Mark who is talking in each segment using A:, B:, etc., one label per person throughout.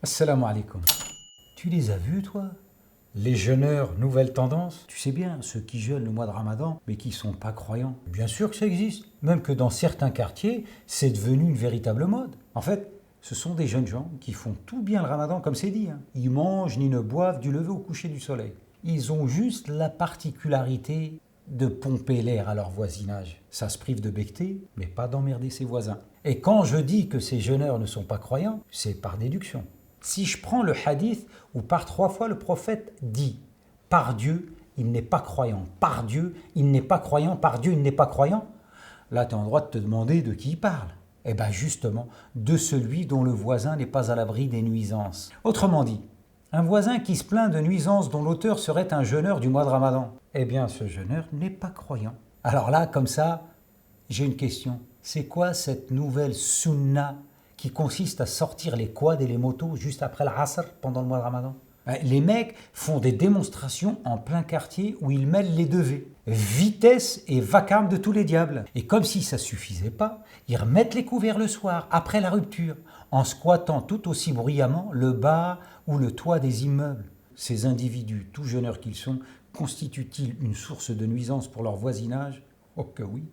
A: Assalamu alaikum. Tu les as vus, toi? Les jeûneurs nouvelle tendance? Tu sais bien, ceux qui jeûnent le mois de Ramadan, mais qui ne sont pas croyants. Bien sûr que ça existe. Même que dans certains quartiers, c'est devenu une véritable mode. En fait, ce sont des jeunes gens qui font tout bien le Ramadan, comme c'est dit. Ils mangent ni ne boivent du lever au coucher du soleil. Ils ont juste la particularité de pomper l'air à leur voisinage. Ça se prive de becqueter, mais pas d'emmerder ses voisins. Et quand je dis que ces jeûneurs ne sont pas croyants, c'est par déduction. Si je prends le hadith où par 3 fois le prophète dit « Par Dieu, il n'est pas croyant. Par Dieu, il n'est pas croyant. Par Dieu, il n'est pas croyant », là, tu as le droit de te demander de qui il parle. Eh bien justement, de celui dont le voisin n'est pas à l'abri des nuisances. Autrement dit, un voisin qui se plaint de nuisances dont l'auteur serait un jeûneur du mois de Ramadan, eh bien ce jeûneur n'est pas croyant. Alors là, comme ça, j'ai une question. C'est quoi cette nouvelle sunna qui consiste à sortir les quads et les motos juste après l'Asr pendant le mois de Ramadan? Les mecs font des démonstrations en plein quartier où ils mêlent les deux V. Vitesse et vacarme de tous les diables. Et comme si ça suffisait pas, ils remettent les couverts le soir, après la rupture, en squattant tout aussi bruyamment le bas ou le toit des immeubles. Ces individus, tout jeûneurs qu'ils sont, constituent-ils une source de nuisance pour leur voisinage? Oh que oui.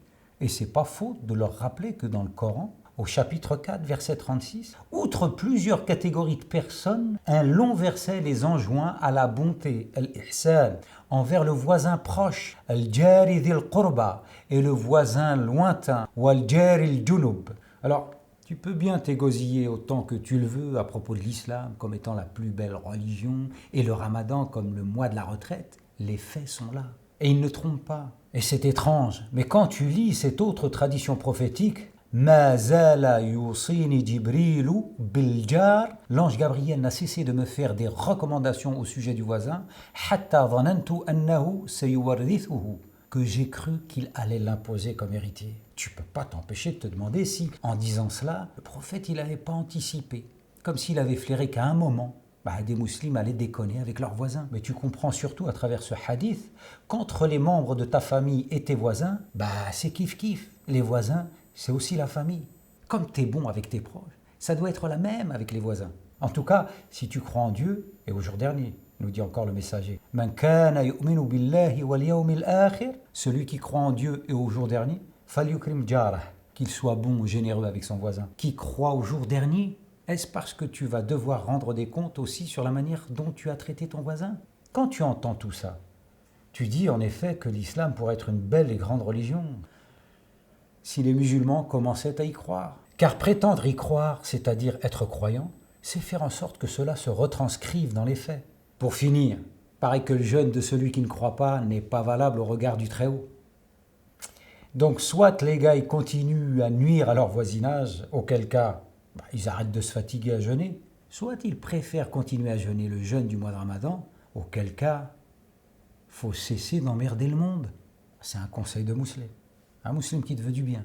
A: Et c'est pas faute de leur rappeler que dans le Coran, au chapitre 4, verset 36, outre plusieurs catégories de personnes, un long verset les enjoint à la bonté, al-ihsan, envers le voisin proche, al-jari dhil qurba, et le voisin lointain, wal-jari al-junub. Alors, tu peux bien t'égosiller autant que tu le veux à propos de l'islam comme étant la plus belle religion et le ramadan comme le mois de la retraite. Les faits sont là. Et ils ne trompent pas. Et c'est étrange, mais quand tu lis cette autre tradition prophétique, Ma zala yusini Jibrilu biljar, l'ange Gabriel n'a cessé de me faire des recommandations au sujet du voisin, hatta dhanantu annahu sayuwarrithuhu, que j'ai cru qu'il allait l'imposer comme héritier. Tu peux pas t'empêcher de te demander si, en disant cela, le prophète il n'avait pas anticipé, comme s'il avait flairé qu'à un moment, des musulmans allaient déconner avec leurs voisins. Mais tu comprends surtout à travers ce hadith qu'entre les membres de ta famille et tes voisins, c'est kiff-kiff. Les voisins, c'est aussi la famille. Comme tu es bon avec tes proches, ça doit être la même avec les voisins. En tout cas, si tu crois en Dieu et au jour dernier, nous dit encore le messager. Man kana yu'minu billahi wal yawmil akhir, celui qui croit en Dieu et au jour dernier, falyukrim jarah, qu'il soit bon ou généreux avec son voisin. Qui croit au jour dernier, est-ce parce que tu vas devoir rendre des comptes aussi sur la manière dont tu as traité ton voisin? Quand tu entends tout ça, tu dis en effet que l'islam pourrait être une belle et grande religion si les musulmans commençaient à y croire. Car prétendre y croire, c'est-à-dire être croyant, c'est faire en sorte que cela se retranscrive dans les faits. Pour finir, paraît que le jeûne de celui qui ne croit pas n'est pas valable au regard du Très-Haut. Donc soit les gars ils continuent à nuire à leur voisinage, auquel cas ils arrêtent de se fatiguer à jeûner, soit ils préfèrent continuer à jeûner le jeûne du mois de Ramadan, auquel cas faut cesser d'emmerder le monde. C'est un conseil de musulman. Un musulman qui te veut du bien.